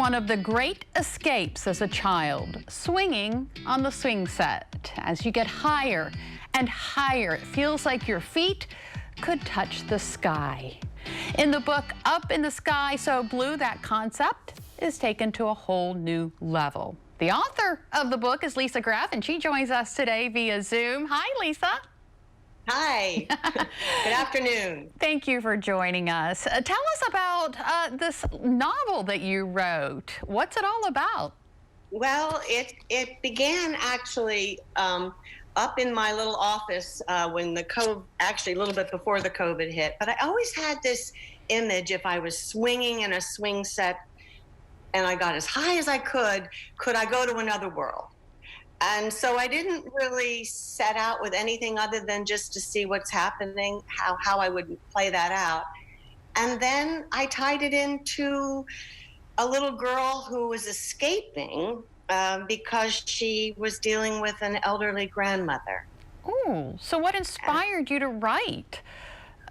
one of the great escapes as a child, swinging on the swing set. As you get higher and higher, it feels like your feet could touch the sky. In the book, Up in the Sky So Blue, that concept is taken to a whole new level. The author of the book is Lisa Graff, and she joins us today via Zoom. Hi, Lisa. Hi. Good afternoon. Thank you for joining us. Tell us about this novel that you wrote. What's it all about? Well, it began actually up in my little office when the COVID, actually a little bit before the COVID hit. But I always had this image: if I was swinging in a swing set and I got as high as I could I go to another world? And so I didn't really set out with anything other than just to see what's happening, how I would play that out. And then I tied it into a little girl who was escaping because she was dealing with an elderly grandmother. Oh, so what inspired you to write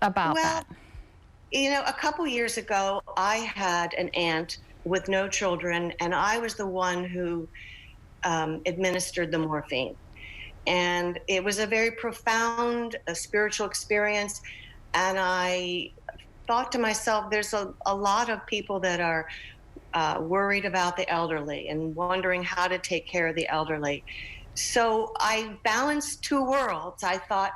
about that? You know, a couple years ago, I had an aunt with no children, and I was the one who administered the morphine. And it was a very profound spiritual experience. And I thought to myself, there's a lot of people that are worried about the elderly and wondering how to take care of the elderly. So I balanced two worlds. I thought,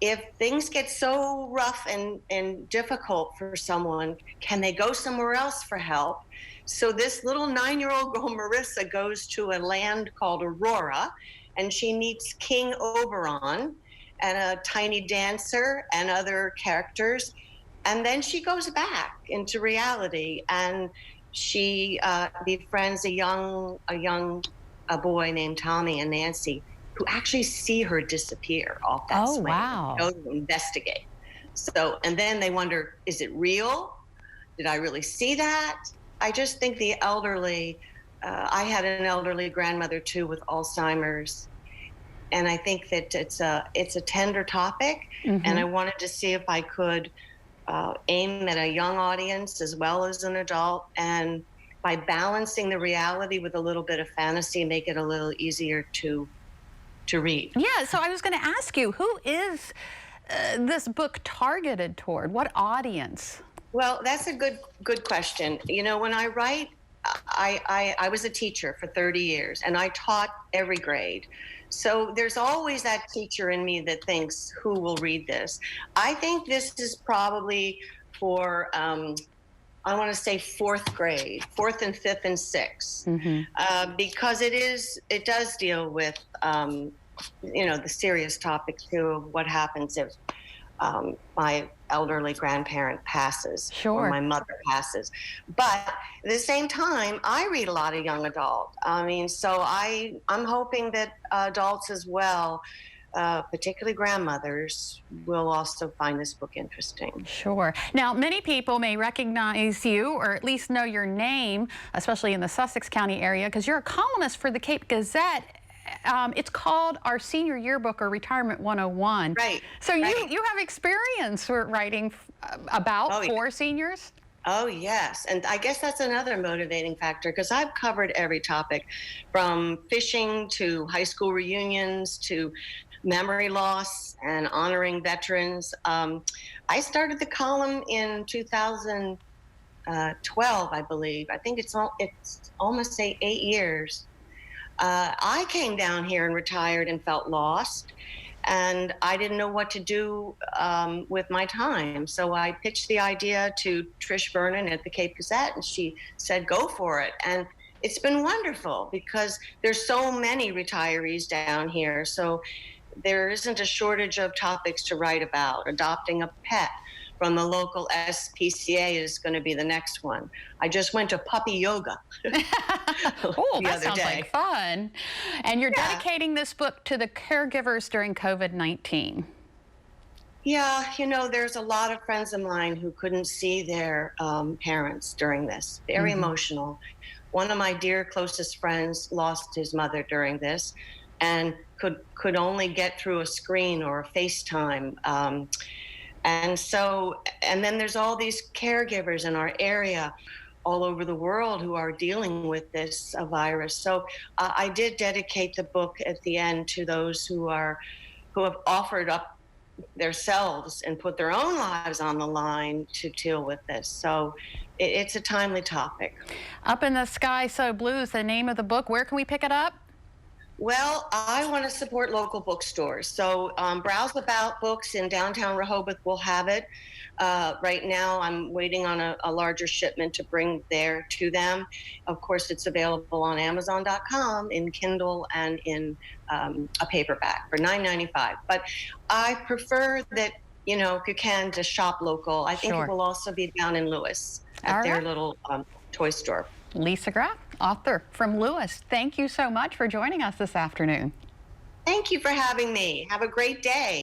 if things get so rough and difficult for someone, can they go somewhere else for help? So this little 9-year-old girl, Marissa, goes to a land called Aurora, and she meets King Oberon and a tiny dancer and other characters. And then she goes back into reality, and she befriends a boy named Tommy and Nancy, who actually see her disappear off that swing. Wow. Go to investigate. So, and then they wonder, is it real? Did I really see that? I just think the elderly, I had an elderly grandmother too with Alzheimer's. And I think that it's a tender topic. Mm-hmm. And I wanted to see if I could aim at a young audience as well as an adult. And by balancing the reality with a little bit of fantasy, make it a little easier to read. Yeah, so I was going to ask you, who is this book targeted toward? What audience? Well, that's a good question. You know, when I write, I was a teacher for 30 years, and I taught every grade. So there's always that teacher in me that thinks, who will read this? I think this is probably for, I want to say fourth grade, fourth and fifth and sixth, because it does deal with, you know, the serious topic too of what happens if my elderly grandparent passes, or my mother passes. But at the same time, I read a lot of young adult. I mean, so I'm hoping that adults as well, particularly grandmothers, will also find this book interesting. Sure. Now, many people may recognize you, or at least know your name, especially in the Sussex County area, because you're a columnist for the Cape Gazette. It's called Our Senior Yearbook, or Retirement 101. Right. So you have experience for writing about for seniors? Oh, yes. And I guess that's another motivating factor, because I've covered every topic, from fishing to high school reunions to memory loss and honoring veterans. I started the column in 2012, I believe. I think it's almost 8 years. I came down here and retired and felt lost, and I didn't know what to do with my time. So I pitched the idea to Trish Vernon at the Cape Gazette, and she said, go for it. And it's been wonderful, because there's so many retirees down here. So there isn't a shortage of topics to write about. Adopting a pet from the local SPCA is going to be the next one. I just went to puppy yoga oh, that sounds like fun. And you're dedicating this book to the caregivers during COVID-19. Yeah, you know, there's a lot of friends of mine who couldn't see their parents during this. Very emotional. One of my dear closest friends lost his mother during this, and could only get through a screen or a FaceTime. And then there's all these caregivers in our area, all over the world who are dealing with this virus. So I did dedicate the book at the end to those who have offered up themselves and put their own lives on the line to deal with this. So it's a timely topic. Up in the Sky So Blue is the name of the book. Where can we pick it up? Well, I want to support local bookstores. So Browse About Books in downtown Rehoboth will have it. Right now, I'm waiting on a larger shipment to bring there to them. Of course, it's available on Amazon.com in Kindle and in a paperback for $9.95. But I prefer that, if you can, to shop local. I think Sure. it will also be down in Lewis at All their right. little toy store. Lisa Graff, author from Lewis. Thank you so much for joining us this afternoon. Thank you for having me. Have a great day.